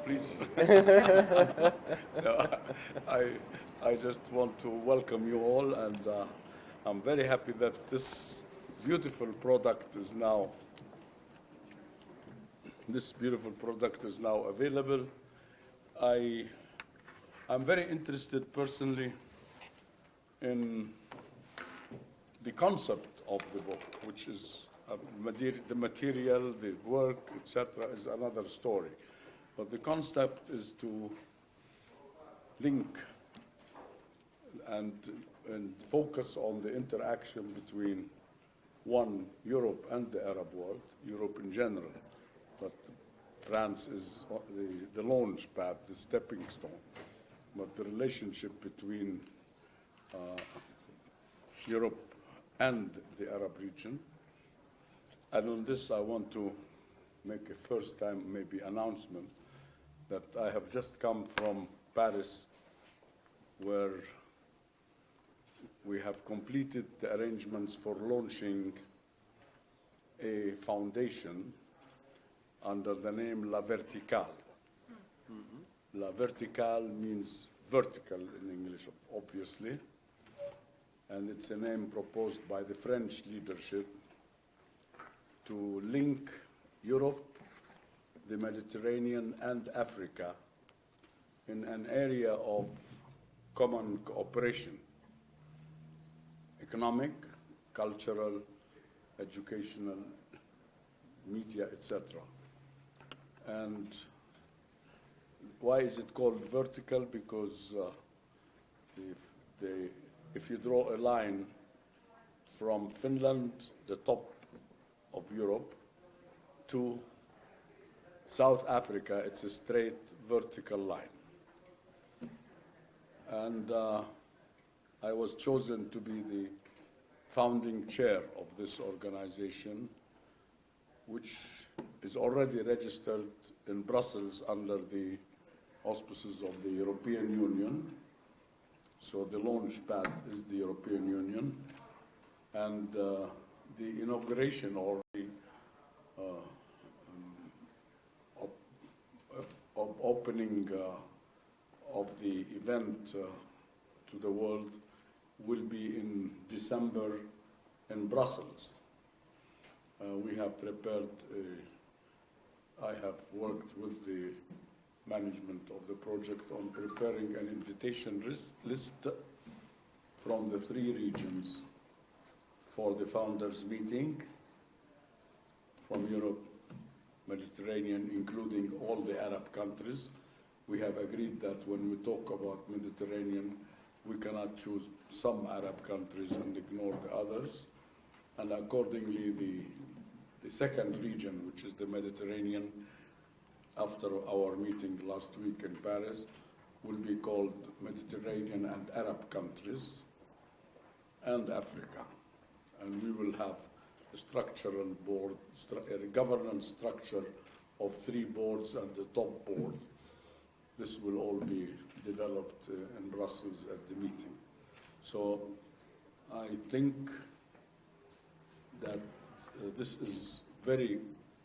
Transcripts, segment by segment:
please. No, I just want to welcome you all, and I'm very happy that this beautiful product is now available. I'm very interested personally in the concept of the book, which is the material, the work, etc., is another story. But the concept is to link and focus on the interaction between Europe and the Arab world, Europe in general. But France is the launch pad, the stepping stone. But the relationship between Europe and the Arab region. And on this, I want to make a first-time maybe announcement that I have just come from Paris, where we have completed the arrangements for launching a foundation under the name La Verticale. Mm-hmm. La Verticale means vertical in English, obviously, and it's a name proposed by the French leadership to link Europe, the Mediterranean, and Africa in an area of common cooperation, economic, cultural, educational, media, etc. And why is it called vertical? Because if you draw a line from Finland, the top of Europe, to South Africa, it's a straight vertical line. And I was chosen to be the founding chair of this organization, which is already registered in Brussels under the auspices of the European Union. So the launch pad is the European Union. And the inauguration or the opening of the event to the world will be in December in Brussels. We have prepared, I have worked with the management of the project on preparing an invitation list from the 3 regions for the founders meeting, from Europe, Mediterranean, including all the Arab countries. We have agreed that when we talk about Mediterranean, we cannot choose some Arab countries and ignore the others. And accordingly, the second region, which is the Mediterranean, after our meeting last week in Paris, will be called Mediterranean and Arab countries and Africa. And we will have a structural board, a governance structure of 3 boards and the top board. This will all be developed in Brussels at the meeting. So I think that this is very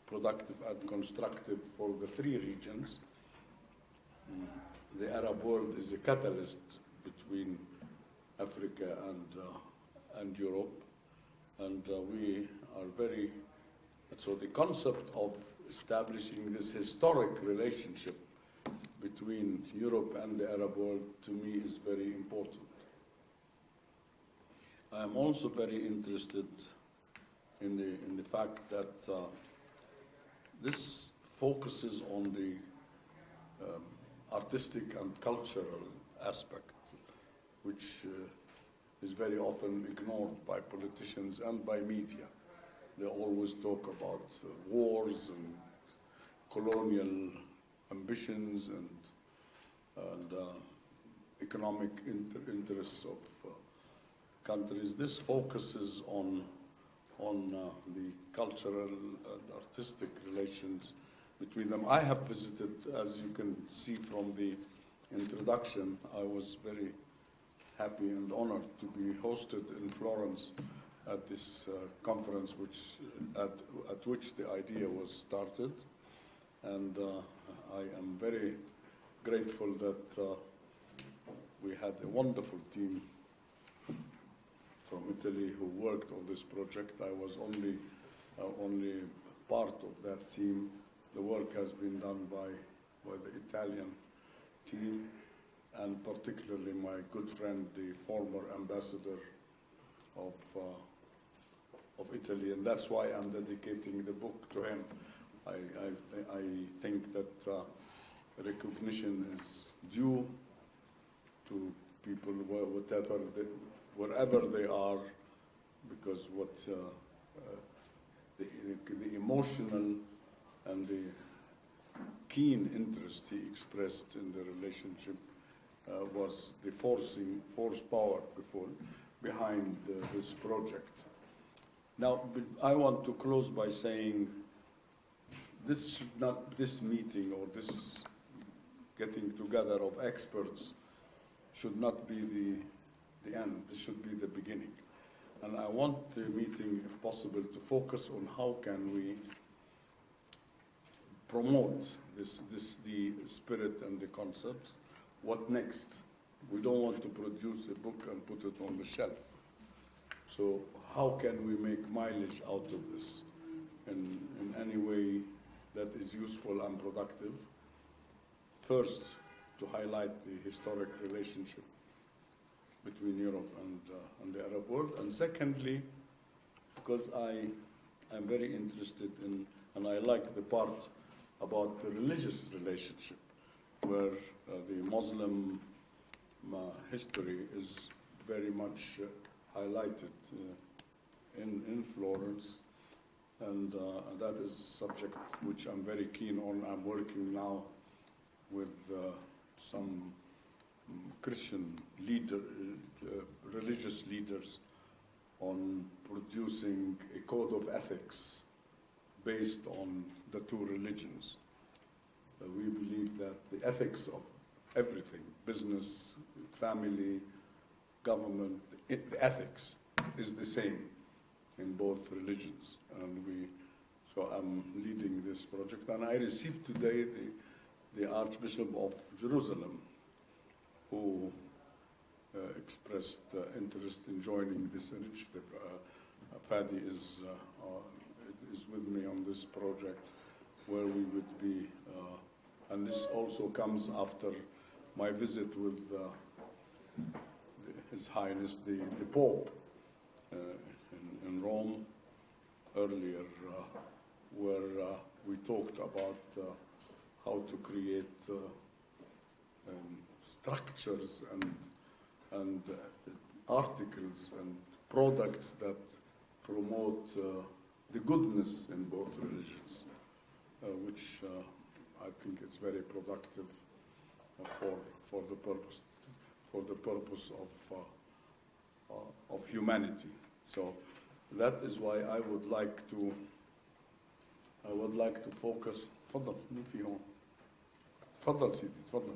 productive and constructive for the 3 regions. The Arab world is a catalyst between Africa and Europe. And we are very, so the concept of establishing this historic relationship between Europe and the Arab world, to me, is very important. I am also very interested in the fact that this focuses on the artistic and cultural aspect, which is very often ignored by politicians and by media. They always talk about wars and colonial ambitions and economic interests of countries. This focuses on the cultural and artistic relations between them. I have visited, as you can see from the introduction, I was very happy and honored to be hosted in Florence at this conference, at which the idea was started. And I am very grateful that we had a wonderful team from Italy who worked on this project. I was only part of that team. The work has been done by the Italian team, and particularly my good friend, the former ambassador of Italy, and that's why I'm dedicating the book to him. I think that recognition is due to people wherever they are, because the emotional and the keen interest he expressed in the relationship was the force power behind this project. Now, I want to close by saying this meeting or this getting together of experts should not be the end. This should be the beginning. And I want the meeting, if possible, to focus on how can we promote the spirit and the concepts. What next? We don't want to produce a book and put it on the shelf. So how can we make mileage out of this in any way that is useful and productive? First, to highlight the historic relationship between Europe and the Arab world. And secondly, because I am very interested in, and I like the part about the religious relationship, where the Muslim history is very much highlighted in Florence, and that is a subject which I'm very keen on. I'm working now with some Christian religious leaders on producing a code of ethics based on the two religions. We believe that the ethics of everything, business, family, government, the ethics is the same in both religions. And so I'm leading this project. And I received today the Archbishop of Jerusalem, who expressed interest in joining this initiative. Fadi is with me on this project, where we would be, and this also comes after my visit with His Highness the Pope in Rome earlier, where we talked about how to create structures and articles and products that promote the goodness in both religions, which I think is very productive for the purpose of humanity. So that is why I would like to focus. تفضل في هون. تفضل سيدي تفضل.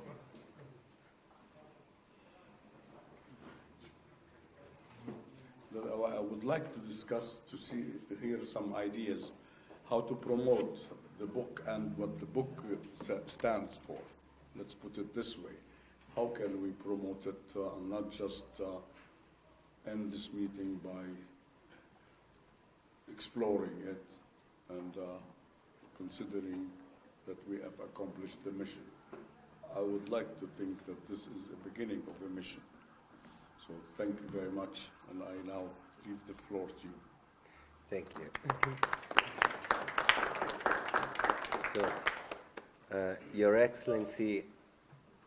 I would like to discuss, to hear some ideas how to promote the book and what the book stands for. Let's put it this way. How can we promote it and not just end this meeting by exploring it and considering that we have accomplished the mission? I would like to think that this is the beginning of a mission. So thank you very much, and I now leave the floor to you. Thank you. So, Your Excellency,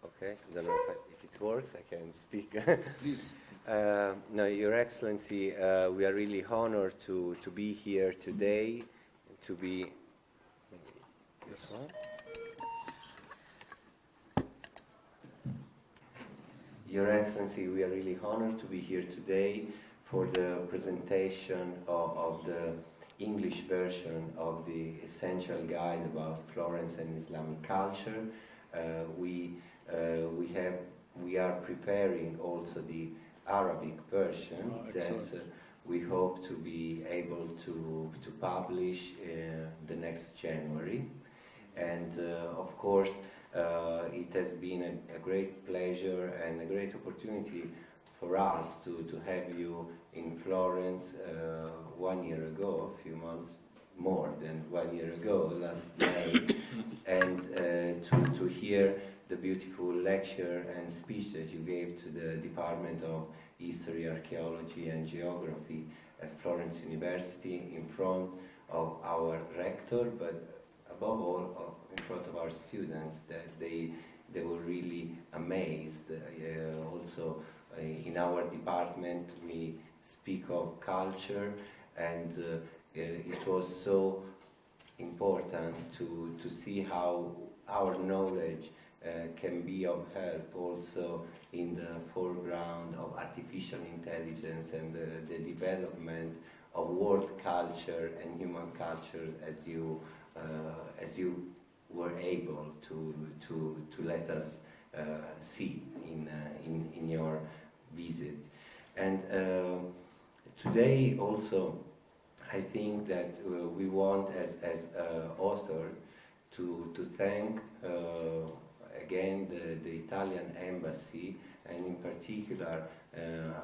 okay, I don't know if it works, I can speak. Please. No, Your Excellency, we are really honored to be here today, to be, this one? Your Excellency, we are really honored to be here today for the presentation of the English version of the essential guide about Florence and Islamic culture. We are preparing also the Arabic version that we hope to be able to publish the next January. and of course it has been a great pleasure and a great opportunity for us to have you in Florence 1 year ago, a few months more than 1 year ago, last May, and to hear the beautiful lecture and speech that you gave to the Department of History, Archaeology and Geography at Florence University in front of our rector, but above all in front of our students, that they were really amazed. Also in our department we speak of culture, and it was so important to see how our knowledge can be of help also in the foreground of artificial intelligence and the development of world culture and human culture, as you were able to let us see in your visit. And today also I think that we want as author to thank again the Italian embassy, and in particular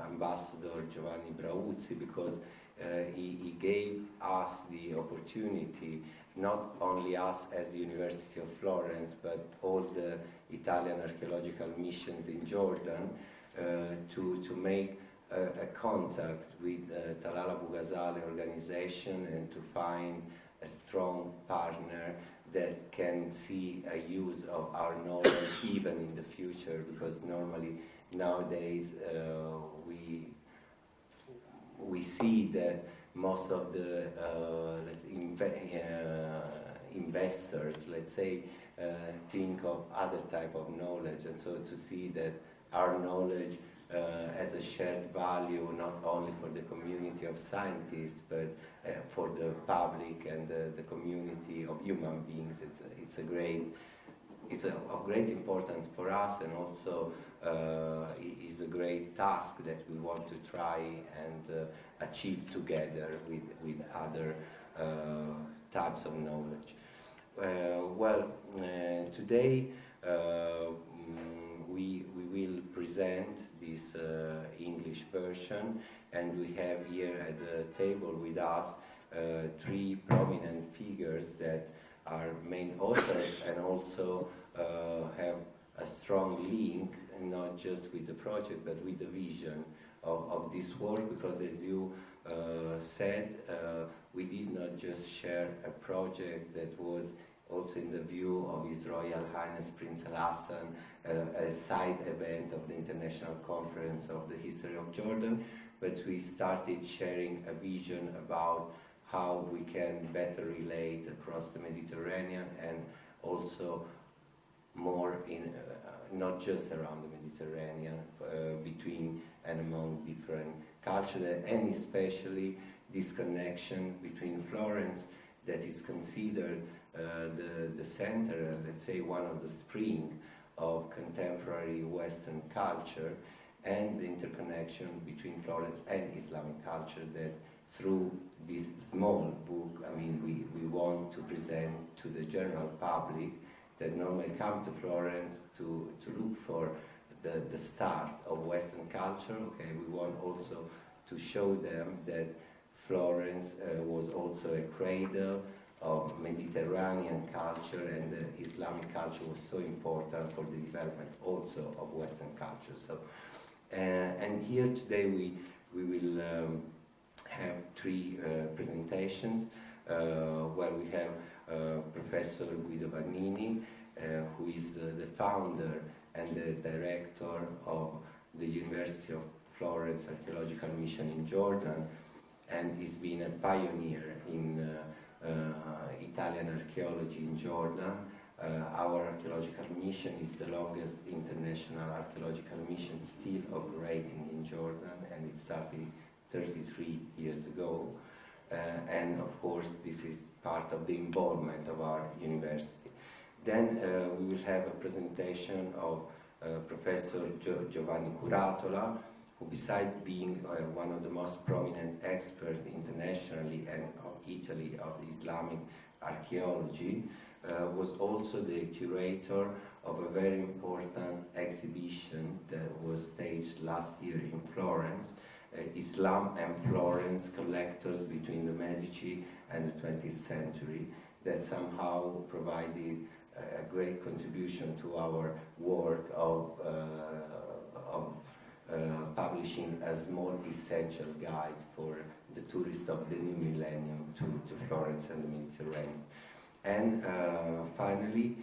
Ambassador Giovanni Brauzzi, because he gave us the opportunity, not only us as the University of Florence, but all the Italian archaeological missions in Jordan, to make a contact with Talal Abu-Ghazaleh organization and to find a strong partner that can see a use of our knowledge even in the future, because normally nowadays we see that most of the investors, let's say, think of other type of knowledge, and so to see that our knowledge as a shared value, not only for the community of scientists, but for the public and the community of human beings, it's of great importance for us, and also is a great task that we want to try and achieve together with other types of knowledge. Today we will present this English version, and we have here at the table with us three prominent figures that are main authors and also have a strong link, not just with the project but with the vision of this work, because as you said, we did not just share a project that was also in the view of His Royal Highness Prince Al Hassan, a side event of the International Conference of the History of Jordan, but we started sharing a vision about how we can better relate across the Mediterranean, and also more in not just around the Mediterranean, between and among different cultures, and especially this connection between Florence, that is considered the center, let's say one of the spring of contemporary Western culture, and the interconnection between Florence and Islamic culture, that through this small book, I mean, we want to present to the general public that normally come to Florence to look for the start of Western culture. Okay, we want also to show them that Florence was also a cradle of Mediterranean culture, and the Islamic culture was so important for the development also of Western culture. So, and here today we will have three presentations where we have Professor Guido Vagnini, who is the founder and the director of the University of Florence Archaeological Mission in Jordan, and he's been a pioneer in Italian archaeology in Jordan. Our archaeological mission is the longest international archaeological mission still operating in Jordan, and it started 33 years ago. And of course this is part of the involvement of our university. Then we will have a presentation of Professor Giovanni Curatola, who besides being one of the most prominent experts internationally and of Italy of Islamic archaeology, was also the curator of a very important exhibition that was staged last year in Florence, Islam and Florence, Collectors Between the Medici and the 20th Century, that somehow provided a great contribution to our work of publishing a small essential guide for the tourists of the new millennium to Florence and the Mediterranean. And finally,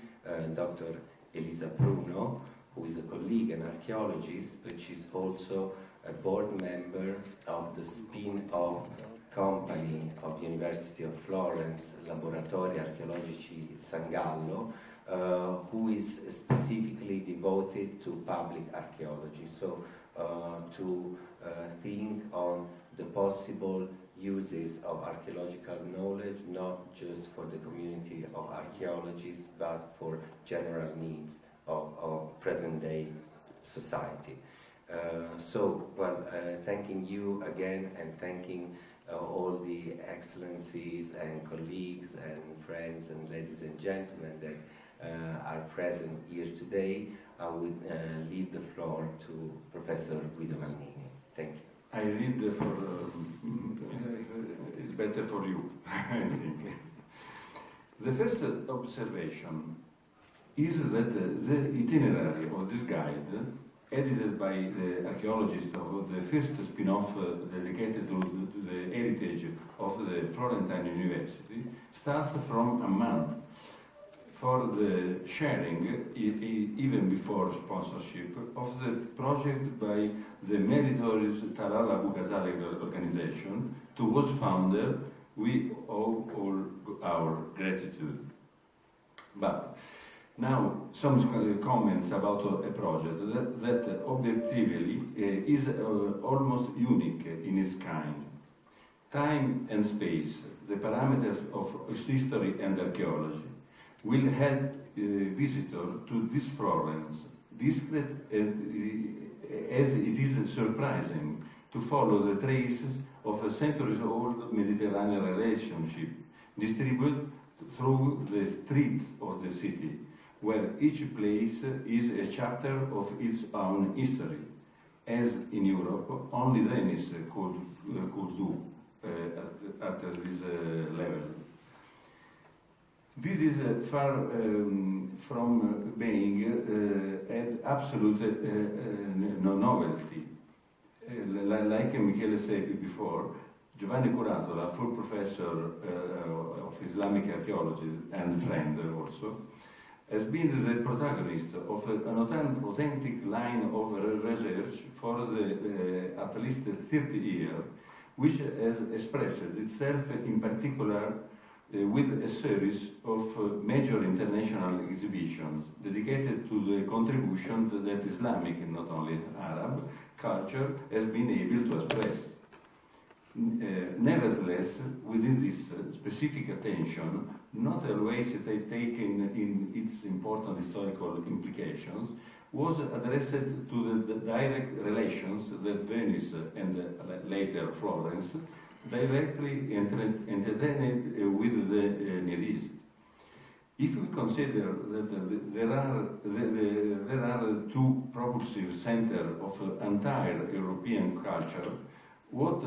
Dr. Elisa Bruno, who is a colleague and archaeologist, but she's also a board member of the spin-off company of University of Florence, Laboratori Archeologici San Gallo, who is specifically devoted to public archaeology. So to think on the possible uses of archaeological knowledge, not just for the community of archaeologists, but for general needs of present-day society. Thanking you again, and thanking all the excellencies and colleagues and friends and ladies and gentlemen that are present here today, I would leave the floor to Professor Guido Mannini. Thank you. I read it's better for you, I think. The first observation is that the itinerary of this guide, edited by the archaeologist of the first spin-off dedicated to the heritage of the Florentine University, starts from Amman for the sharing, even before sponsorship, of the project by the meritorious Talal Abu-Ghazaleh organization, to whose founder we owe all our gratitude. But now, some comments about a project that objectively is almost unique in its kind. Time and space, the parameters of history and archaeology, will help visitor to this Florence, discreet as it is surprising to follow the traces of a centuries-old Mediterranean relationship distributed through the streets of the city, where each place is a chapter of its own history, as in Europe only Venice could do at this level. This is far from being an absolute novelty. Like Michele said before, Giovanni Curatola, full professor of Islamic archaeology and friend also, has been the protagonist of an authentic line of research for at least 30 years, which has expressed itself in particular with a series of major international exhibitions dedicated to the contribution that Islamic, and not only Arab, culture has been able to express. Nevertheless, within this specific attention, not always taken in its important historical implications, was addressed to the direct relations that Venice and later Florence directly entertained with the Near East. If we consider that there are two propulsive centers of entire European culture, what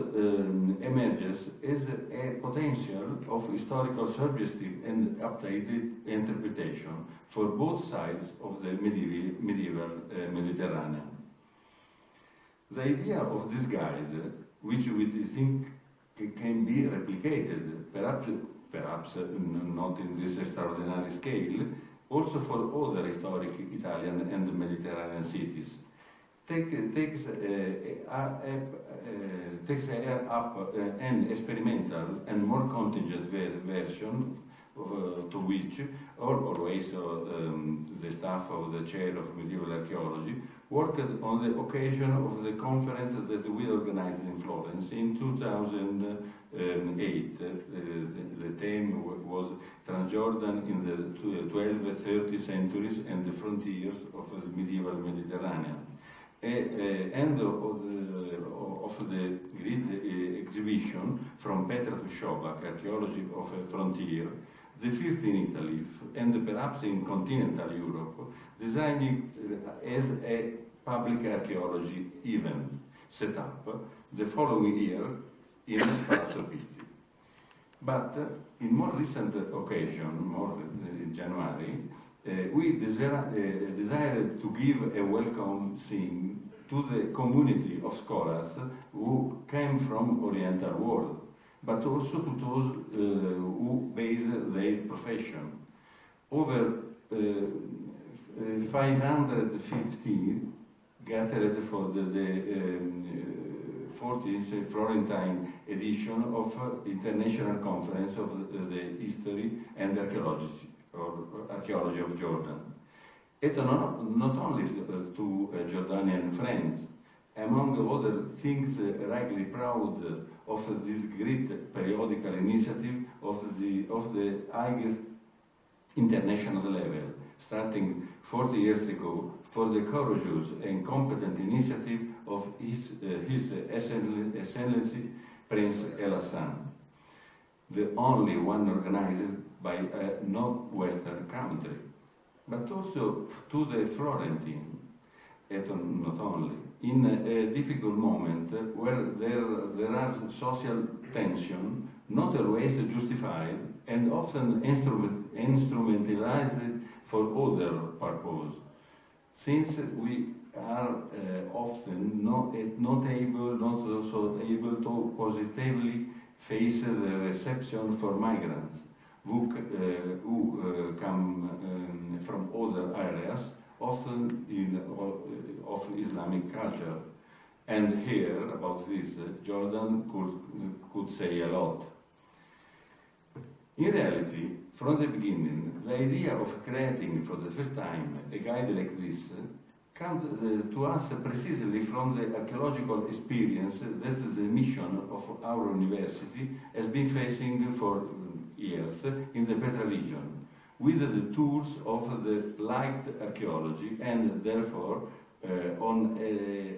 emerges is a potential of historical suggestive and updated interpretation for both sides of the medieval Mediterranean. The idea of this guide, which we think can be replicated, perhaps not in this extraordinary scale, also for other historic Italian and Mediterranean cities, takes up an experimental and more contingent version to which always the staff of the chair of medieval archaeology worked on the occasion of the conference that we organized in Florence in 2008. The theme was Transjordan in the 12th, 13th centuries and the frontiers of the medieval Mediterranean. End of the great exhibition from Petra to Shobak, Archaeology of a Frontier, the first in Italy, and perhaps in continental Europe, designing as a public archaeology event set up the following year in Palazzo Pitti. But in more recent occasion, more in January, we desired to give a welcome thing to the community of scholars who came from Oriental world, but also to those who base their profession. Over 550 gathered for the 40th Florentine edition of International Conference of the History and Archaeology of Jordan. It not only to Jordanian friends, among other things, rightly proud of this great periodical initiative of the highest international level, starting 40 years ago, for the courageous and competent initiative of His Excellency Prince El Hassan, the only one organized by a non-Western country, but also to the Florentine, and not only, in a difficult moment where there are social tension, not always justified, and often instrumentalized for other purposes. Since we are often not also able to positively face the reception for migrants who come from other areas, often of Islamic culture. And here, about this, Jordan could say a lot. In reality, from the beginning, the idea of creating for the first time a guide like this comes to us precisely from the archaeological experience that the mission of our university has been facing for years in the Petra region, with the tools of the light archaeology and therefore on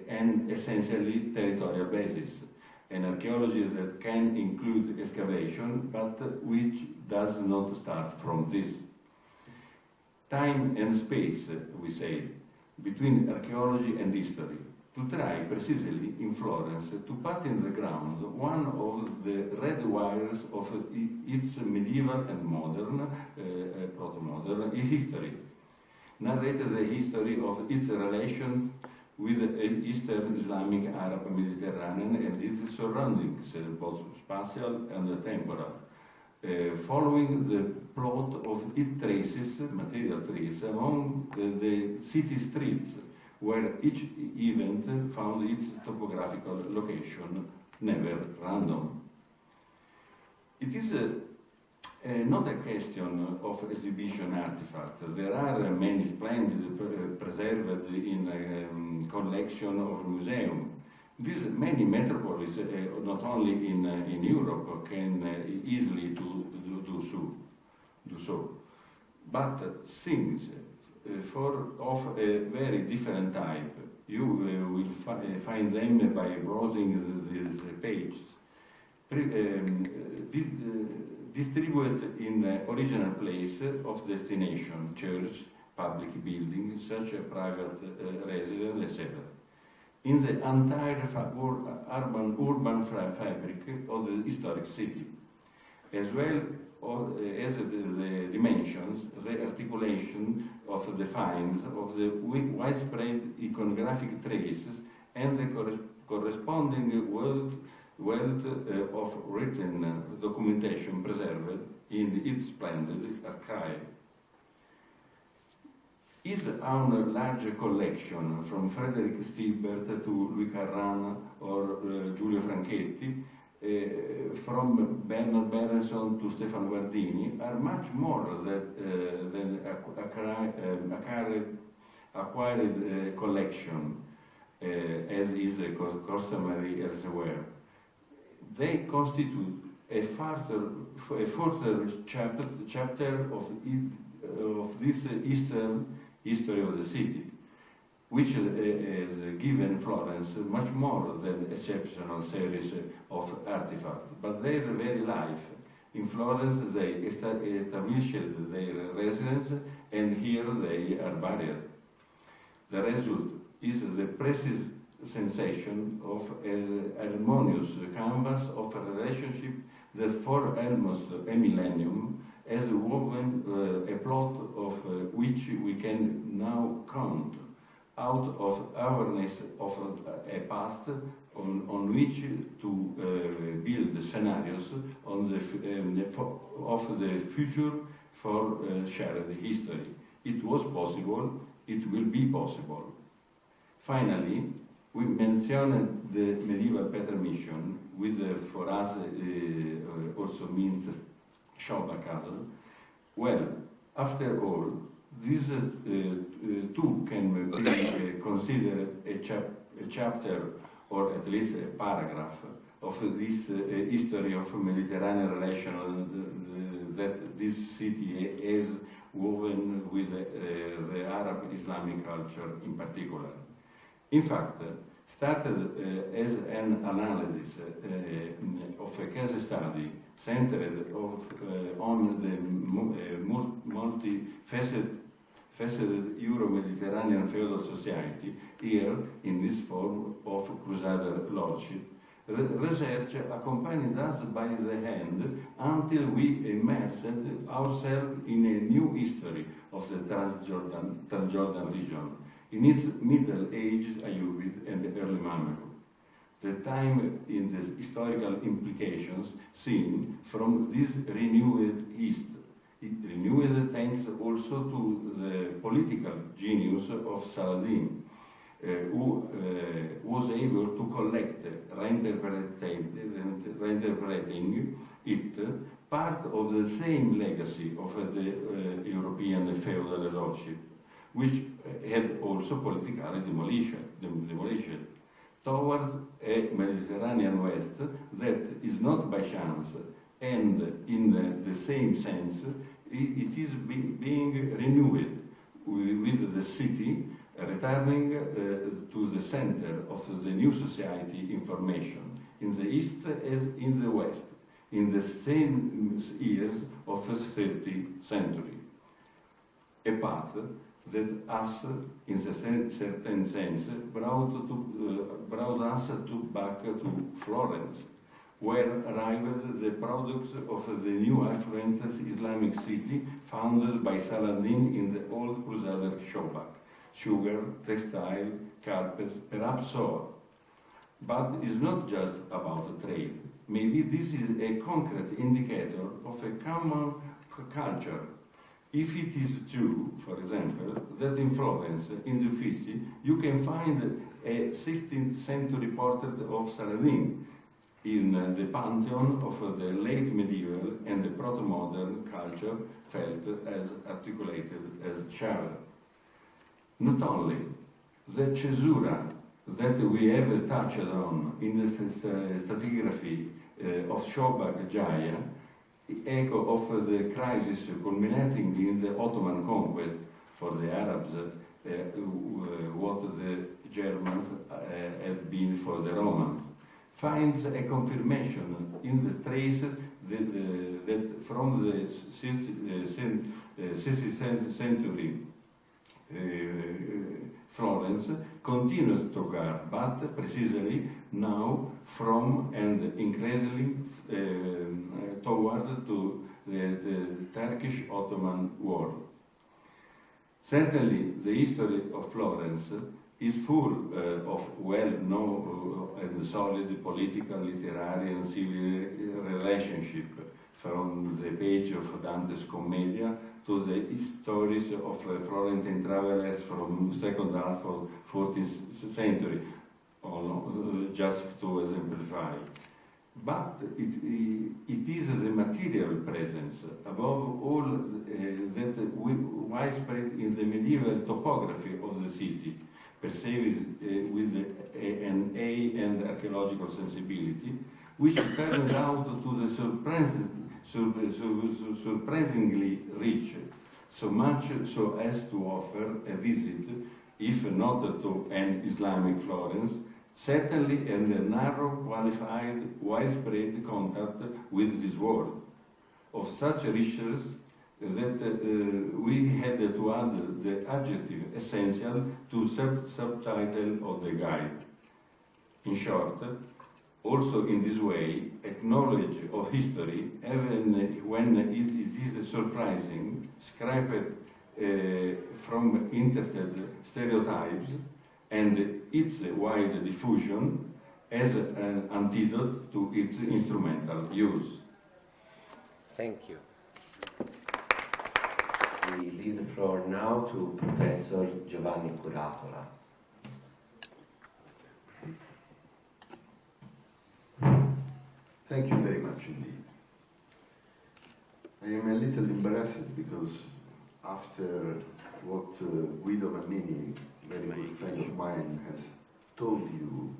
an essentially territorial basis. An archaeology that can include excavation, but which does not start from this. Time and space, we say, between archaeology and history, to try precisely in Florence to put in the ground one of the red wires of its medieval and modern, proto-modern history. Narrated the history of its relation with Eastern Islamic Arab Mediterranean and its surroundings, both spatial and temporal, following the plot of its traces, material traces, along the city streets, where each event found its topographical location, never random. It is not a question of exhibition artifacts. There are many splendid preserved in a collection of museum. These many metropolis, not only in Europe, can easily do so. But things of a very different type, you will find them by browsing these pages. Distributed in the original place of destination, church, public building, such a private residence, etc. In the entire urban fabric of the historic city, as well as the dimensions, the articulation of the finds, of the widespread iconographic traces, and the corresponding wealth of written documentation preserved in its splendid archive. Is our large collection, from Frederick Stilbert to Louis Carran or Giulio Franchetti, from Bernard Berenson to Stefano Guardini, are much more than acquired collection, as is customary elsewhere. They constitute a further chapter of this Eastern history of the city, which has given Florence much more than exceptional series of artifacts, but their very life In Florence they established their residence, and here they are buried. The result is the precise sensation of a harmonious canvas of a relationship that for almost a millennium has woven a plot of which we can now count out of awareness of a past on which to build scenarios on of the future for shared history. It was possible, it will be possible. Finally, we mentioned the medieval permission, which for us also means Shobha cattle. Well, after all, these two can be considered a chapter or at least a paragraph of this history of Mediterranean relations that this city has woven with the Arab Islamic culture in particular. In fact, started as an analysis of a case study centered on the multifaceted Euro-Mediterranean feudal society, here in this form of Crusader lordship. Research accompanied us by the hand until we immersed ourselves in a new history of the Transjordan region, in its Middle Ages, Ayyubid, and the early Mamluk. The time in the historical implications seen from this renewed East. It renewed thanks also to the political genius of Saladin, who was able to collect, reinterpreting it, part of the same legacy of the European feudal lordship, which had also politically demolished towards a Mediterranean West that is not by chance, and in the same sense, it is being renewed with the city returning to the center of the new society information, in the East as in the West, in the same years of the 30th century. A path that us, in a certain sense, brought us back to Florence, where arrived the products of the new affluent Islamic city founded by Saladin in the old Crusader Shobak: sugar, textile, carpets, perhaps so. But it's not just about trade. Maybe this is a concrete indicator of a common culture. If it is true, for example, that in Florence, in the Uffizi, you can find a 16th century portrait of Saladin in the pantheon of the late medieval and the proto-modern culture felt as articulated as Shara. Not only the caesura that we have touched on in the stratigraphy of Shobak Jaya, echo of the crisis culminating in the Ottoman conquest for the Arabs, what the Germans had been for the Romans, finds a confirmation in the traces that from the 16th century Florence continues to guard, but precisely now from and increasingly toward to the Turkish Ottoman War. Certainly, the history of Florence is full of well-known and solid political, literary, and civil relationship, from the page of Dante's Commedia to the stories of Florentine travelers from the second half of 14th century, just to exemplify. But it is the material presence, above all, that widespread in the medieval topography of the city, perceived with an and archaeological sensibility, which turned out to the surprisingly rich, so much so as to offer a visit, if not to an Islamic Florence, certainly in a narrow, qualified, widespread contact with this world. of such riches that we had to add the adjective essential to subtitle of the guide. In short, also in this way, acknowledge of history, even when it is surprising, scraped from interested stereotypes, and its wide diffusion as an antidote to its instrumental use. Thank you. We leave the floor now to Professor Giovanni Curatola. Thank you very much indeed. I am a little embarrassed because after what Guido Vannini, a very good friend of mine, has told you,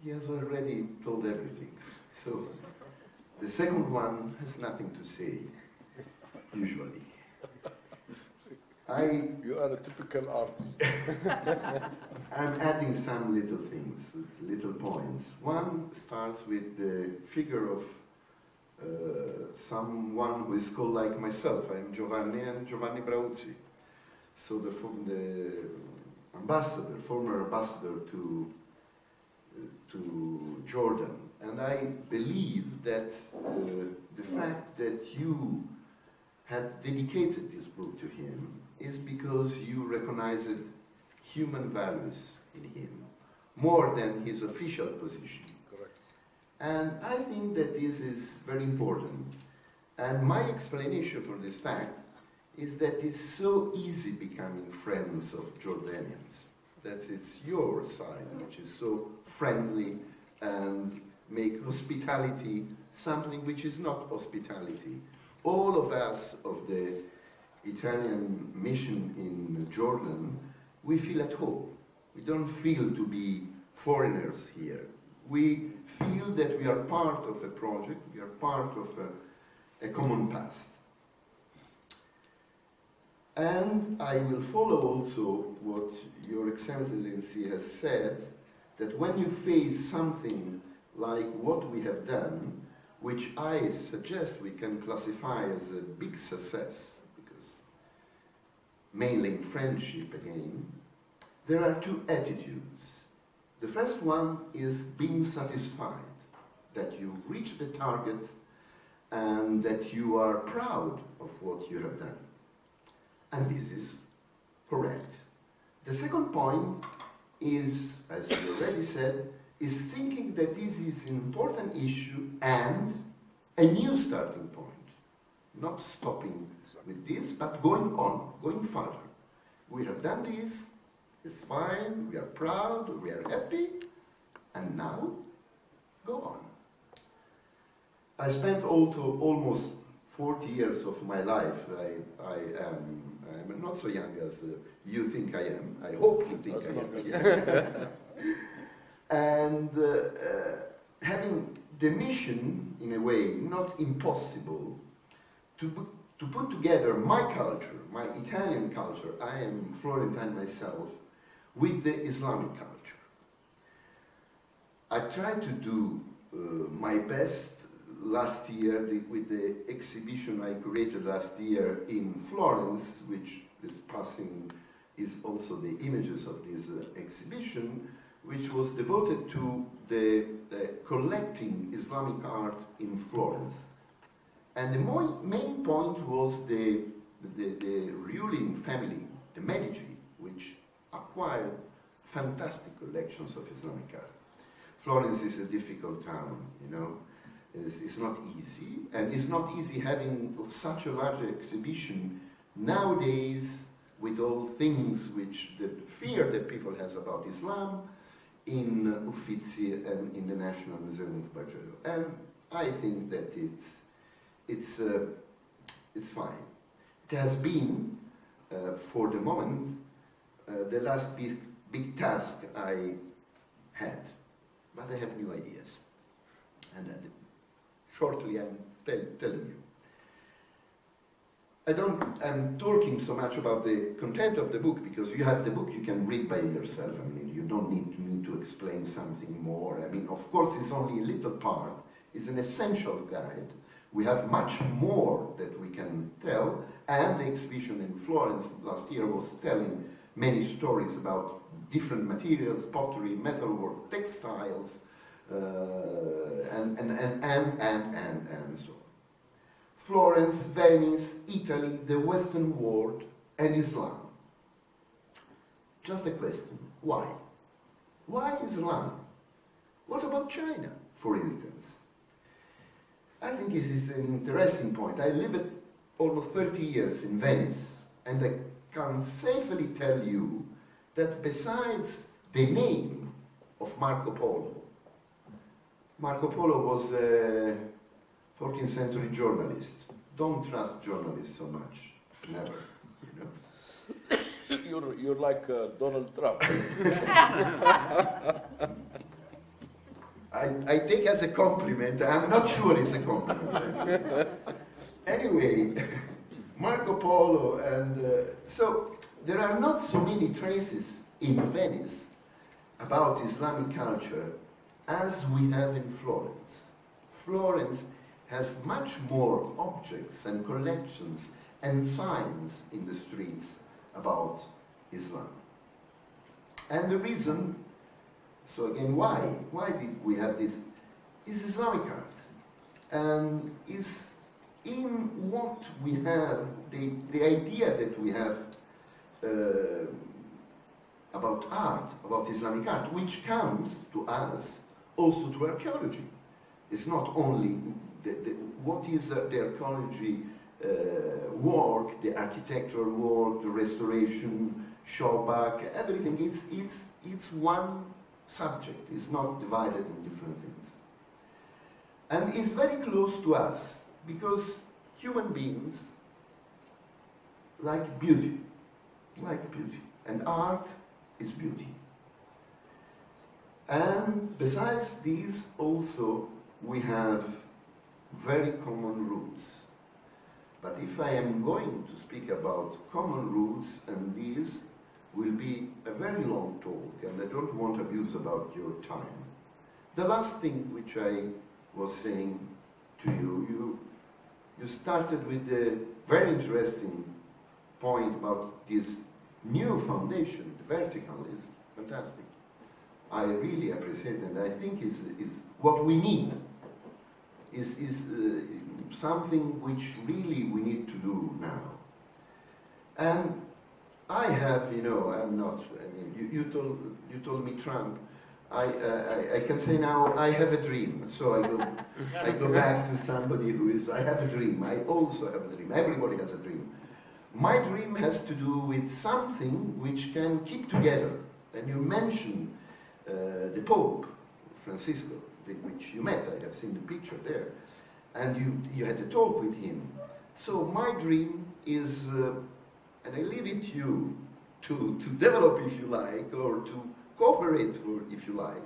he has already told everything. So the second one has nothing to say, usually. You are a typical artist. I'm adding some little things, little points. One starts with the figure of someone who is called like myself. I am Giovanni and Giovanni Brauzzi. So the ambassador, former ambassador to Jordan. And I believe that the fact that you had dedicated this book to him is because you recognized human values in him, more than his official position. Correct. And I think that this is very important. And my explanation for this fact is that it's so easy becoming friends of Jordanians. That it's your side which is so friendly and make hospitality something which is not hospitality. All of us of the Italian mission in Jordan, we feel at home. We don't feel to be foreigners here. We feel that we are part of a project, we are part of a common past. And I will follow also what Your Excellency has said, that when you face something like what we have done, which I suggest we can classify as a big success, because mainly in friendship again, there are two attitudes. The first one is being satisfied that you reach the target and that you are proud of what you have done. And this is correct. The second point is, as you already said, is thinking that this is an important issue and a new starting point. Not stopping with this, but going on, going further. We have done this, it's fine, we are proud, we are happy, and now, go on. I spent also almost 40 years of my life. I'm not so young as you think I am. I hope you think I am. And having the mission, in a way, not impossible, to put together my culture, my Italian culture, I am Florentine myself, with the Islamic culture. I tried to do my best last year with the exhibition I created last year in Florence, which is passing, is also the images of this exhibition, which was devoted to the collecting Islamic art in Florence. And the main point was the ruling family, the Medici, which acquired fantastic collections of Islamic art. Florence is a difficult town, you know. It's not easy, and it's not easy having such a large exhibition nowadays with all things which the fear that people have about Islam in Uffizi and in the National Museum of Bargello. And I think that it's fine. It has been, for the moment, the last big task I had, but I have new ideas. And shortly I'm telling you. I'm talking so much about the content of the book because you have the book, you can read by yourself. I mean, you don't need me to explain something more. I mean, of course, it's only a little part. It's an essential guide We have much more that we can tell, and the exhibition in Florence last year was telling many stories about different materials, pottery, metalwork, textiles, and so on. Florence, Venice, Italy, the Western world, and Islam. Just a question, why? Why Islam? What about China, for instance? I think this is an interesting point. I lived almost 30 years in Venice, and I can safely tell you that besides the name of Marco Polo was a 14th century journalist. Don't trust journalists so much, never. You know? You're like Donald Trump. I take as a compliment. I'm not sure it's a compliment. Anyway, Marco Polo, and so there are not so many traces in Venice about Islamic culture as we have in Florence. Florence has much more objects and collections and signs in the streets about Islam. And the reason, so again, why? Why did we have this? Is Islamic art. And is in what we have, the idea that we have about art, about Islamic art, which comes to us also through archaeology. It's not only what is the archaeology work, the architectural work, the restoration, Schauberg, everything. It's one subject. It's not divided in different things. And it's very close to us because human beings like beauty, and art is beauty. And besides these, also we have very common roots. But if I am going to speak about common roots, and these will be a very long talk, and I don't want to abuse about your time. The last thing which I was saying to you, you started with a very interesting point about this new foundation. The vertical is fantastic. I really appreciate it, and I think is what we need. Is something which really we need to do now. And I have, I'm not. I mean, you told me Trump. I can say now I have a dream. So I go back to somebody who is. I have a dream. I also have a dream. Everybody has a dream. My dream has to do with something which can keep together. And you mentioned the Pope, Francisco, which you met. I have seen the picture there. And you had a talk with him. So my dream is, and I leave it to you to develop if you like, or to cooperate for if you like,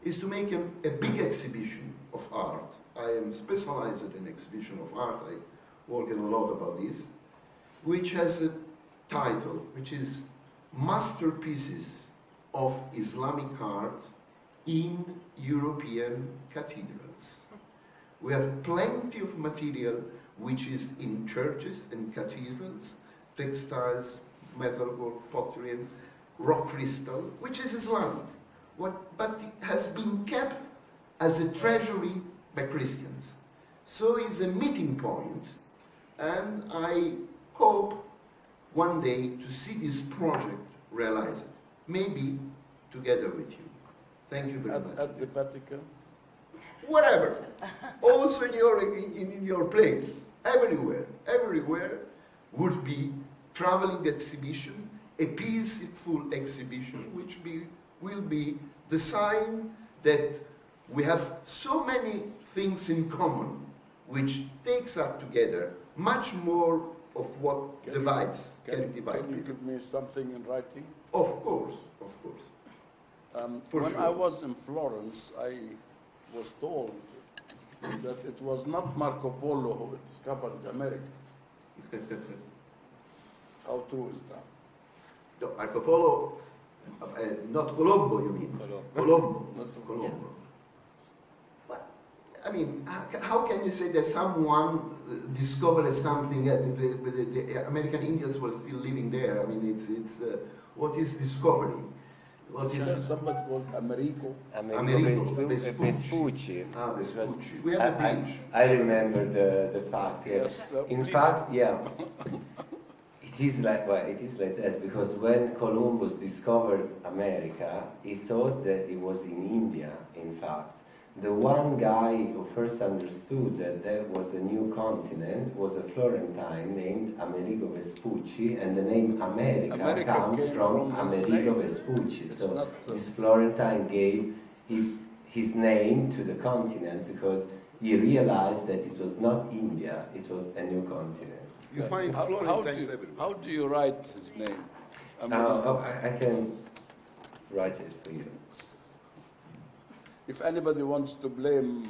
is to make a big exhibition of art. I am specialized in exhibition of art. I work a lot about this, which has a title, which is Masterpieces of Islamic Art in European Cathedrals. We have plenty of material which is in churches and cathedrals, textiles, metalwork, pottery, and rock crystal, which is Islamic, but it has been kept as a treasury by Christians. So it's a meeting point, and I hope one day to see this project realized, maybe together with you. Thank you very much. At the Vatican? Whatever. Also in your place. Everywhere would be traveling exhibition, a peaceful exhibition, which will be the sign that we have so many things in common, which takes us together much more of what divides can divide Can you people. give me something in writing? Of course. When sure. I was in Florence, I was told that it was not Marco Polo who discovered America. How true is that? No, Marco Polo, not Colombo, you mean? Colombo. Colombo. Not Colombo. But I mean, how can you say that someone discovered something? The American Indians were still living there. I mean, it's what is discovery? What is somebody called Americo? Americo Vespucci. Ah, Vespucci. We have a bridge. I remember the fact. Yes. In please. fact, yeah. It is like that because when Columbus discovered America, he thought that it was in India. In fact, the one guy who first understood that there was a new continent was a Florentine named Amerigo Vespucci, and the name America comes from Amerigo Vespucci. So this Florentine gave his name to the continent because he realized that it was not India, it was a new continent. You find Florentines everywhere. How do you write his name? I can write it for you. If anybody wants to blame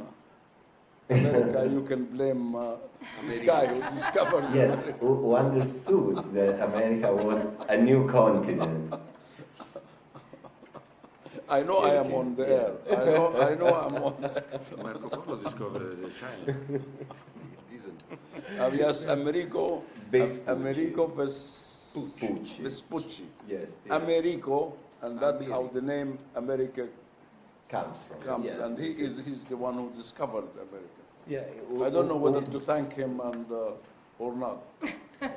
America, you can blame this guy who discovered Yes, America. who understood that America was a new continent. I know I am on the air. I know I'm on the air. Marco Polo discovered China. Yes, Americo Vespucci. Vespucci. Yes. Americo, and that's how the name America Comes from. comes. Yes, And he's the one who discovered America. Yeah. I don't know whether to thank him or not.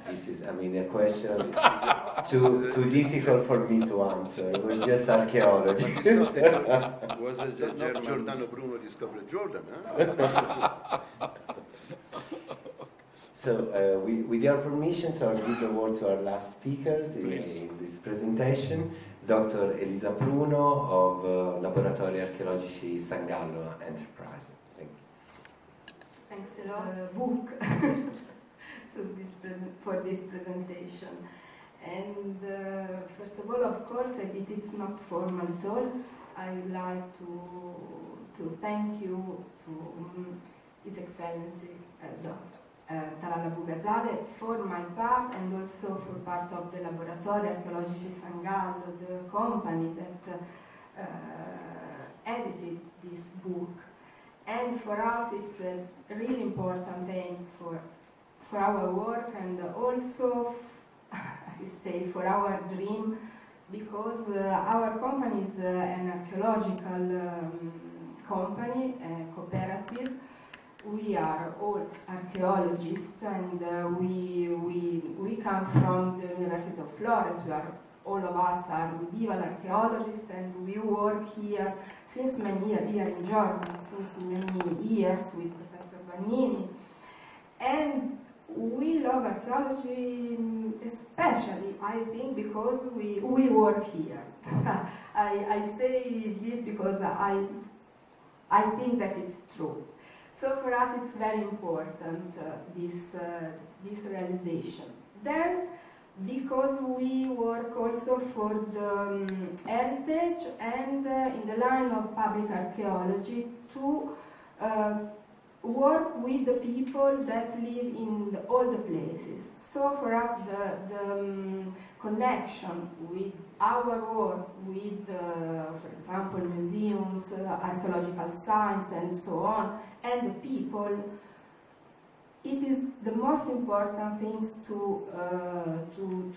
This is, I mean, a question too difficult for me to answer. We're just archaeologists. Was a Not German. Giordano Bruno discovered Jordan, huh? So, with your permission, so I'll give the word to our last speakers in this presentation, Dr. Elisa Bruno of Laboratori Archeologici Sangallo Enterprise. Thank you. Thanks a lot. Book for this presentation. And first of all, of course, it's not formal at all. I would like to thank you to His Excellency Dr. Talal Abu-Ghazaleh for my part, and also for part of the Laboratori Archeologici Sangallo, the company that edited this book. And for us, it's a really important aim for our work, and also, I say, for our dream, because our company is an archaeological company, a cooperative. We are all archaeologists, and we come from the University of Florence. All of us are medieval archaeologists, and we work here since many years, here in Germany, since many years with Professor Bernini. And we love archaeology, especially, I think, because we work here. I say this because I think that it's true. So for us, it's very important, this realization. Then, because we work also for the heritage and in the line of public archaeology to work with the people that live in all the places. So for us, the connection with our work with, for example, museums, archaeological sites, and so on, and the people, it is the most important things to do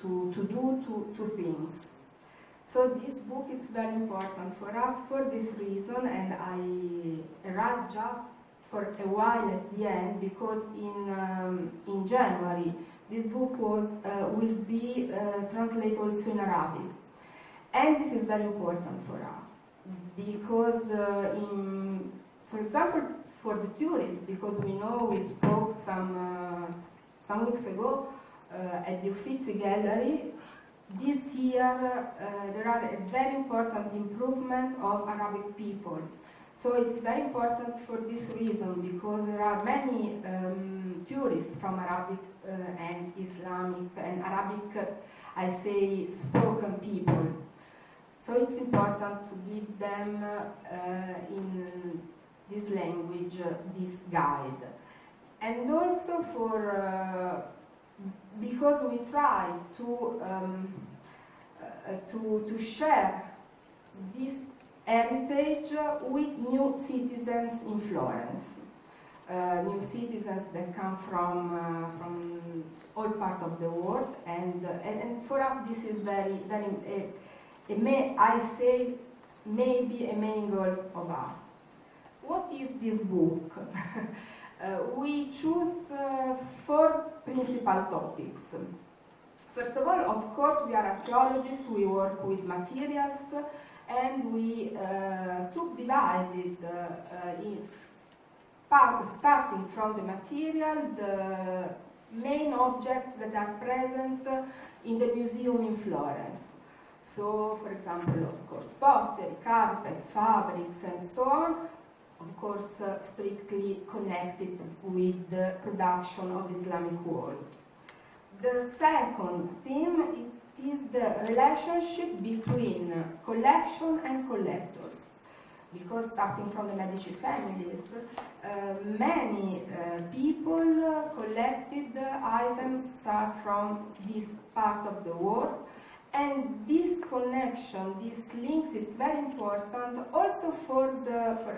two things. So this book is very important for us for this reason, and I arrived just for a while at the end, because in January this book will be translated also in Arabic. And this is very important for us, because for example, for the tourists, because we know we spoke some weeks ago at the Uffizi Gallery. This year there are a very important improvement of Arabic people. So it's very important for this reason, because there are many tourists from Arabic and Islamic and Arabic, I say, spoken people. So it's important to give them in this language this guide. And also because we try to share this heritage with new citizens in Florence. new citizens that come from all parts of the world, and for us this is very I say maybe a main goal of us. What is this book? We choose 4 principal topics. First of all, of course, we are archaeologists, we work with materials, and we subdivided starting from the material, the main objects that are present in the museum in Florence. So, for example, of course, pottery, carpets, fabrics, and so on, of course, strictly connected with the production of Islamic world. The second theme is the relationship between collection and collectors, because starting from the Medici families, many people collected items start from this part of the world, and this connection, these links, it's very important also for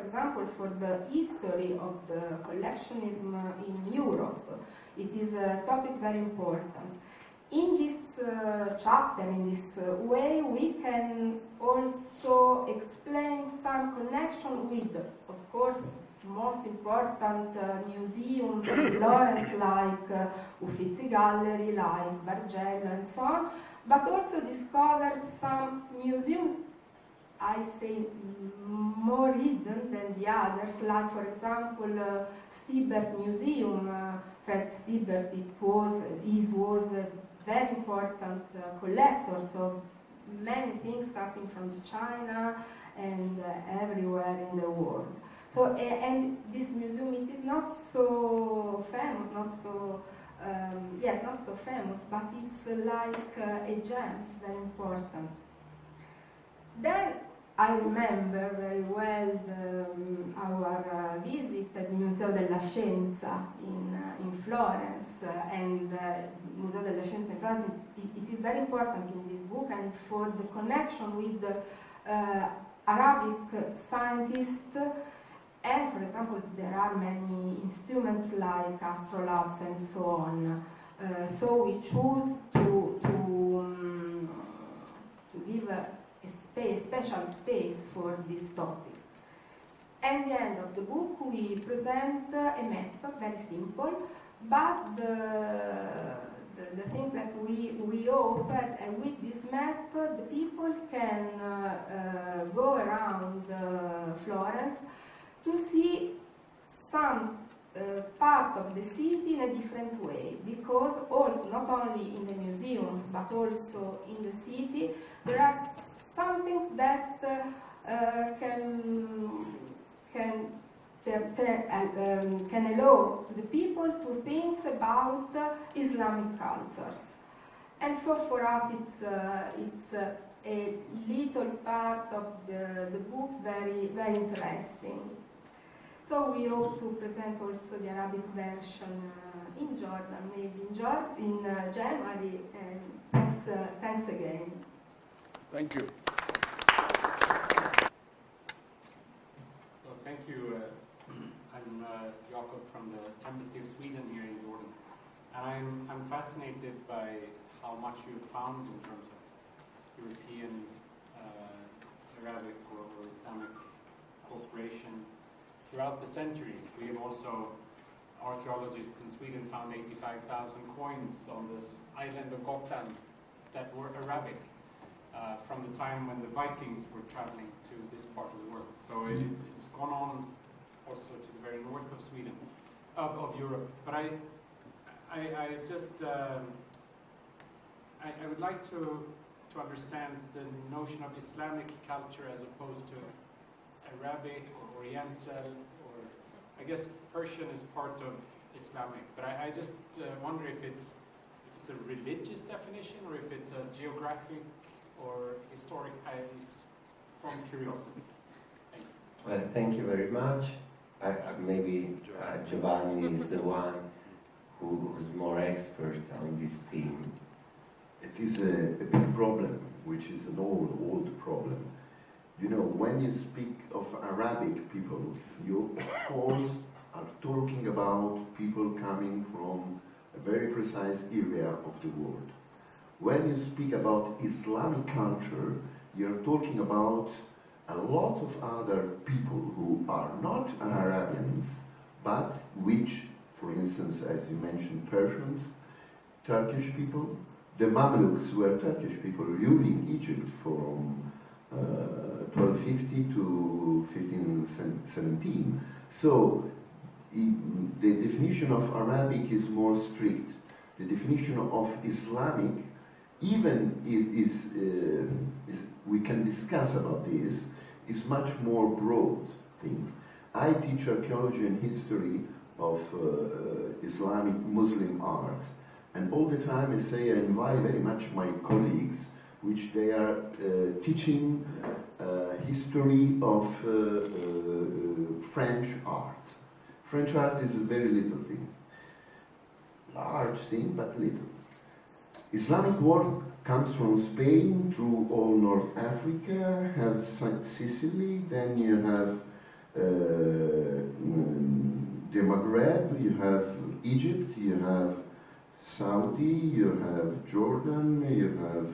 example, for the history of the collectionism in Europe. It is a topic very important. In this chapter, in this way, we can also explain some connection with, of course, most important museums in Florence, like Uffizi Gallery, like Bargello, and so on, but also discover some museums, I say, more hidden than the others, like, for example, Stiebert Museum. Fred Stiebert, was a very important collector, so many things starting from China and everywhere in the world. So, and this museum, it is not so famous, not so famous, but it's like a gem, very important. Then I remember very well our visit at the Museo della Scienza in Florence, and Museo della Scienza in Florence, it is very important in this book, and for the connection with the Arabic scientists. And for example, there are many instruments like astrolabes and so on. So we choose to give a special space for this topic. At the end of the book, we present a map, very simple, but the things that we hope, and with this map, the people can go around Florence to see some part of the city in a different way, because also not only in the museums but also in the city there are some things that can allow to the people to think about Islamic cultures. And so for us it's a little part of the book, very, very interesting. So we hope to present also the Arabic version in Jordan, maybe in January, and thanks again. Thank you. Well, thank you. I'm Jakob from the Embassy of Sweden here in Jordan, and I'm fascinated by how much you've found in terms of European, Arabic or Islamic cooperation throughout the centuries. We have also, archaeologists in Sweden found 85,000 coins on this island of Gotland that were Arabic from the time when the Vikings were traveling to this part of the world. So it's gone on also to the very north of Sweden, of Europe. But I would like to understand the notion of Islamic culture as opposed to Arabic or Oriental, or I guess Persian is part of Islamic, but I just wonder if it's a religious definition or if it's a geographic or historic. It's from curiosity. Thank you. Well, thank you very much. Maybe Giovanni is the one who's more expert on this theme. It is a big problem, which is an old problem. You know, when you speak of Arabic people, you of course are talking about people coming from a very precise area of the world. When you speak about Islamic culture, you're talking about a lot of other people who are not Arabians, but which, for instance, as you mentioned, Persians, Turkish people, the Mamluks were Turkish people ruling Egypt from 1250 to 1517. So the definition of Arabic is more strict. The definition of Islamic, even is we can discuss about this, is much more broad thing. I teach archaeology and history of Islamic Muslim art, and all the time I say I invite very much my colleagues, which they are teaching history of French art. French art is a very little thing. Large thing, but little. Islamic work comes from Spain through all North Africa, have Sicily, then you have the Maghreb, you have Egypt, you have Saudi, you have Jordan, you have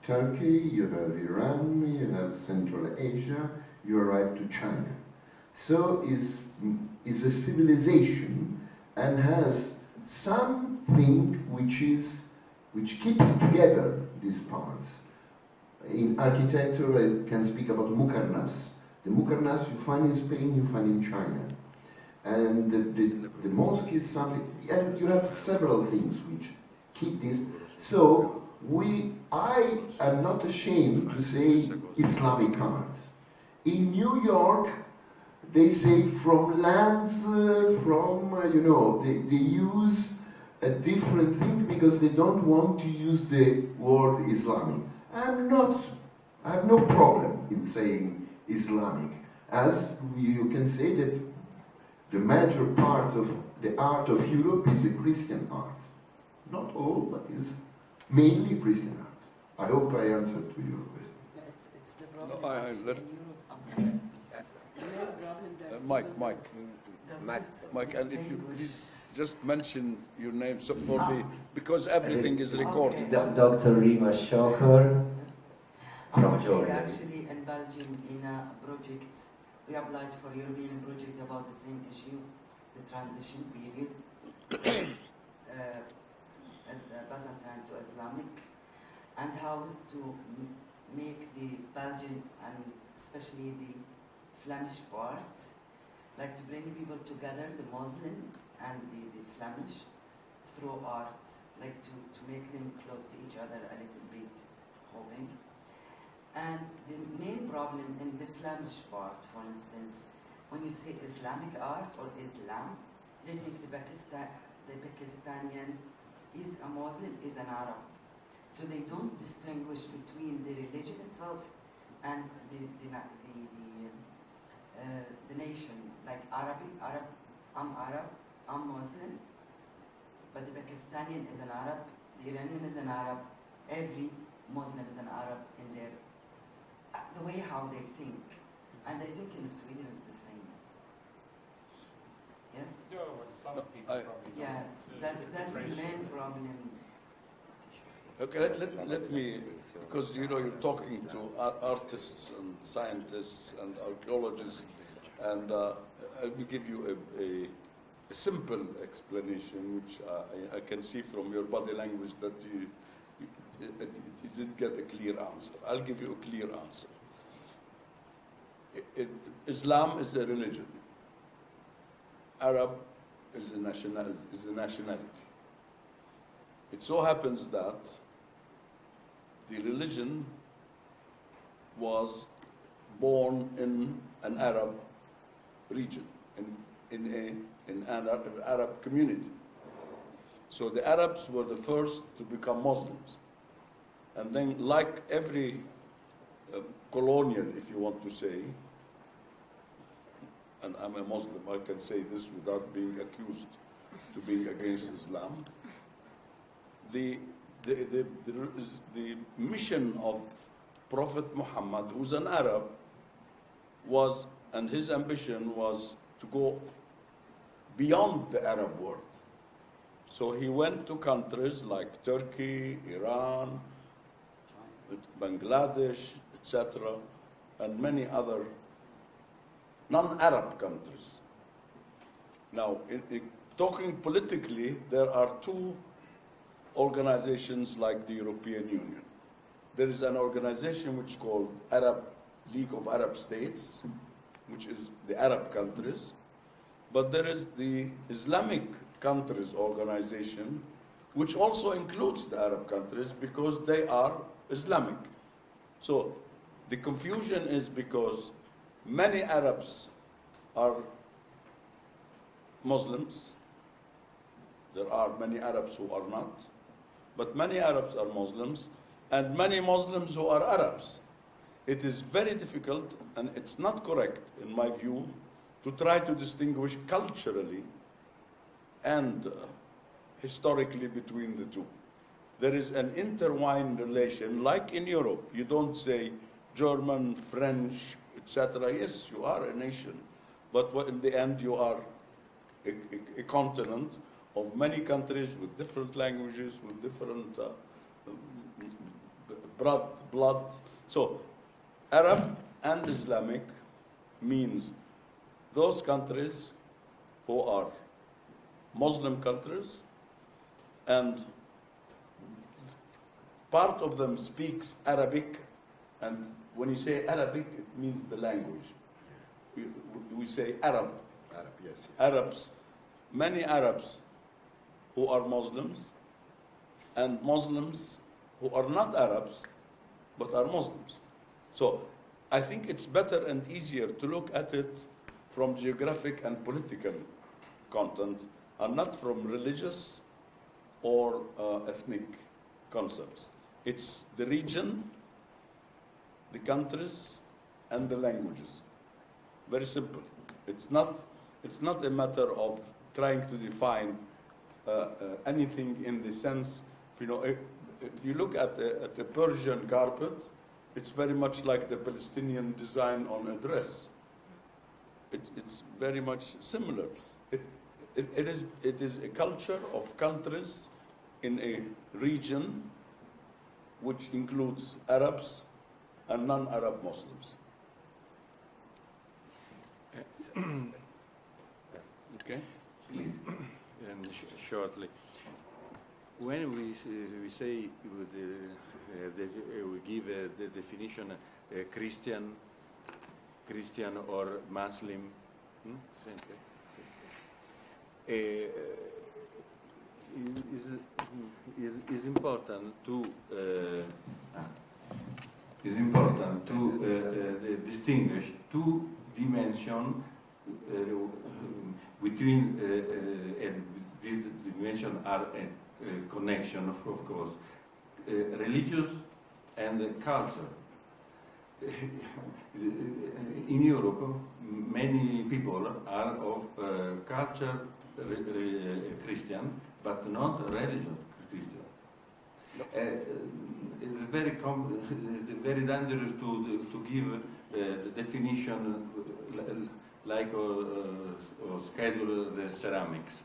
Turkey, you have Iran, you have Central Asia, you arrive to China. So is a civilization and has something which keeps together these parts. In architecture, I can speak about Mukarnas. The Mukarnas you find in Spain, you find in China. And the mosque is something, and you have several things which keep this. So I am not ashamed to say Islamic art. In New York, they say from lands, they use a different thing because they don't want to use the word Islamic. I have no problem in saying Islamic, as you can say that the major part of the art of Europe is a Christian art. Not all, but is mainly Christian art. I hope I answered to your question. It's the problem No, in Europe. I'm sorry. The main problem that Mike, does Mike, not and if you distinguish- please just mention your name so because everything is recorded. Dr. Rima Shoker I'm from working Jordan. actually in Belgium in a project. We applied for European project about the same issue, the transition period, as the Byzantine to Islamic, and how is to make the Belgian and especially the Flemish part, like to bring people together, the Muslim and the Flemish, through art, like to make them close to each other a little bit, hoping. And the main problem in the Flemish part, for instance, when you say Islamic art or Islam, they think the Pakistani is a Muslim, is an Arab. So they don't distinguish between the religion itself and the nation. Like I'm Arab, I'm Muslim, but the Pakistani is an Arab, the Iranian is an Arab, every Muslim is an Arab in their the way how they think. And I think in Sweden it's the same. Yes? No, some people probably don't. Yes, that's the main problem. Okay, let me, because you're talking to artists and scientists and archaeologists, and I will give you a simple explanation, which I can see from your body language that you didn't get a clear answer. I'll give you a clear answer. Islam is a religion. Arab is a nationality. It so happens that the religion was born in an Arab region, in an Arab community. So the Arabs were the first to become Muslims. And then, like every colonial, if you want to say, and I'm a Muslim, I can say this without being accused to being against Islam. The mission of Prophet Muhammad, who's an Arab, and his ambition was to go beyond the Arab world. So he went to countries like Turkey, Iran, Bangladesh, etc., and many other non-Arab countries. Now, talking politically, there are two organizations like the European Union. There is an organization which is called Arab League of Arab States, which is the Arab countries, but there is the Islamic countries organization, which also includes the Arab countries because they are Islamic. So the confusion is because many Arabs are Muslims. There are many Arabs who are not, but many Arabs are Muslims, and many Muslims who are Arabs. It is very difficult, and it's not correct, in my view, to try to distinguish culturally and historically between the two. There is an intertwined relation, like in Europe. You don't say German, French, etc. Yes, you are a nation, but in the end you are a continent of many countries with different languages, with different blood. So Arab and Islamic means those countries who are Muslim countries, and part of them speaks Arabic, and when you say Arabic, it means the language. We say Arab. Arab, yes. Arabs, many Arabs who are Muslims, and Muslims who are not Arabs, but are Muslims. So I think it's better and easier to look at it from geographic and political content, and not from religious or ethnic concepts. It's the region, the countries, and the languages. Very simple. It's not a matter of trying to define anything in the sense, if you look at the Persian carpet, it's very much like the Palestinian design on a dress. It's very much similar. It is a culture of countries in a region which includes Arabs and non-Arab Muslims. Okay? Please. Shortly. When we say we give the definition Christian or Muslim, is important to distinguish two dimensions between and these dimensions are a connection, of course, religious and culture. In Europe, many people are of culture Christian, but not religion Christian. It's very dangerous to give the definition like or schedule the ceramics.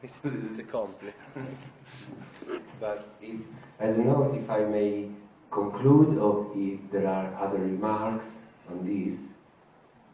It's a complex. But I don't know if I may conclude or if there are other remarks on this.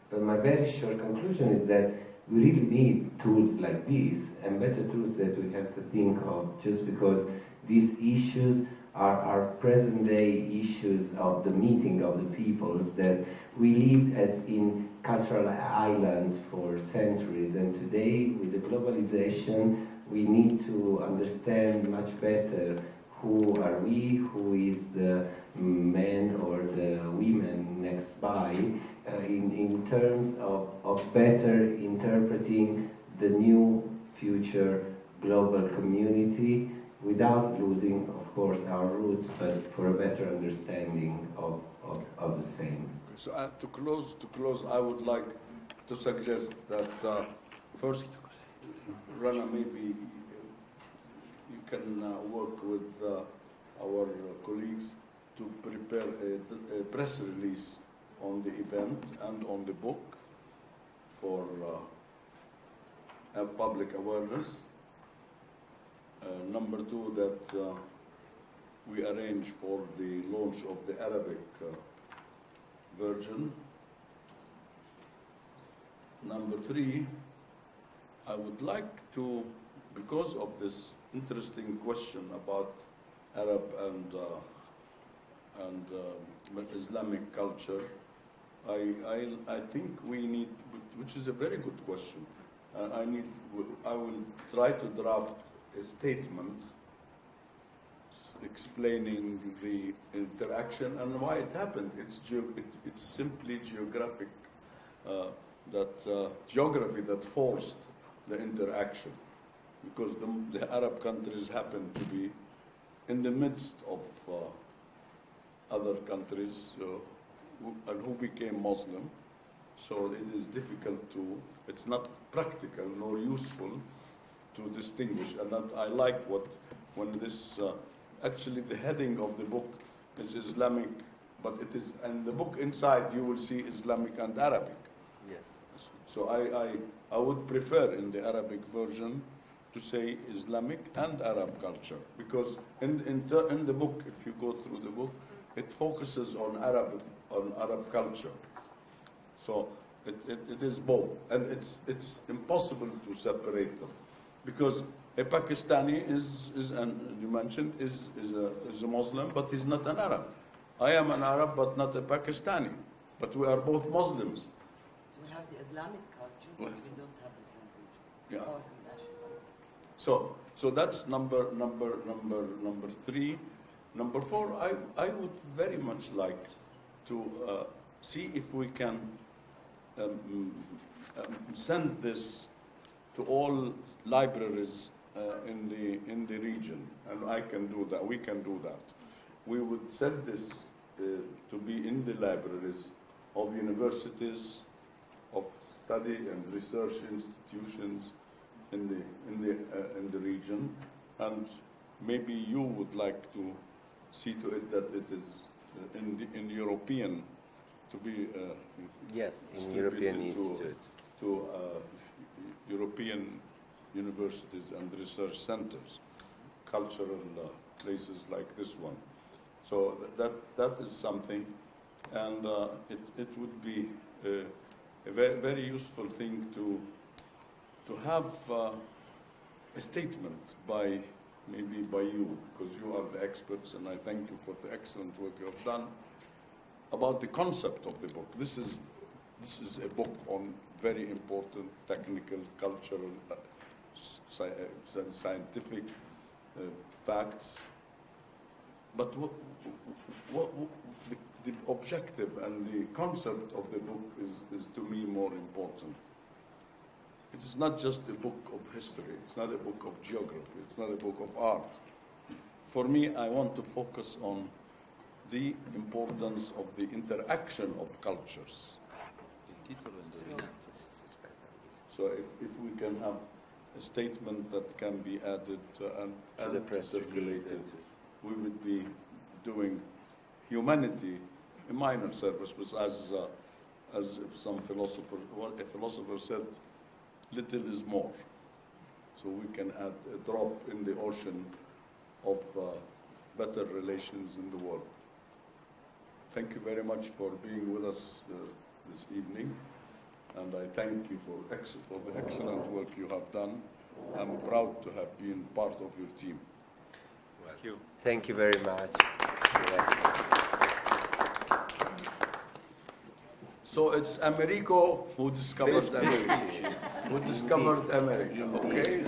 But my very short conclusion is that we really need tools like this and better tools that we have to think of, just because these issues are present day issues of the meeting of the peoples that we lived as in cultural islands for centuries, and today with the globalization we need to understand much better who are we, who is the man or the women next by, in terms of better interpreting the new future global community without losing, of course, our roots, but for a better understanding of the same. So to close, I would like to suggest that first, Rana, maybe you can work with our colleagues to prepare a press release on the event and on the book for have public awareness. Number two, that we arrange for the launch of the Arabic version. Number three, I would like to, because of this interesting question about Arab and Islamic culture, I think we need, which is a very good question. I will try to draft a statement explaining the interaction and why it happened. It's simply geographic, geography that forced the interaction, because the Arab countries happen to be in the midst of other countries and who became Muslim. So it is difficult to, it's not practical nor useful to distinguish. And that I like when this, actually the heading of the book is Islamic, but it is, and the book inside you will see Islamic and Arabic. Yes. So I would prefer in the Arabic version to say Islamic and Arab culture, because in the book, if you go through the book, it focuses on Arab culture. So it is both, and it's impossible to separate them, because a Pakistani is and you mentioned is a Muslim, but he's not an Arab. I am an Arab, but not a Pakistani, but we are both Muslims. So we have the Islamic culture, but we don't have the same religion. Yeah. Or nationality. So that's number three. Number four, I would very much like to see if we can send this to all libraries in the region, and I can do that. We can do that. We would send this to be in the libraries of universities, of study and research institutions in the region, and maybe you would like to see to it that it is in European, to be Yes, in European distributed institutes. to European universities and research centers, cultural places like this one. So that is something, and it would be a very, very useful thing to have a statement maybe by you, because you are the experts, and I thank you for the excellent work you have done, about the concept of the book. This is a book on very important technical, cultural, scientific facts. But the objective and the concept of the book is to me more important. It is not just a book of history. It's not a book of geography. It's not a book of art. For me, I want to focus on the importance of the interaction of cultures. So if we can have a statement that can be added and the press circulated, we would be doing humanity a minor service, because as some philosopher, a philosopher said, little is more. So we can add a drop in the ocean of better relations in the world. Thank you very much for being with us this evening, and I thank you for the excellent work you have done. I'm proud to have been part of your team. Thank you. Thank you very much. So it's Americo who discovered America. Who discovered America, okay?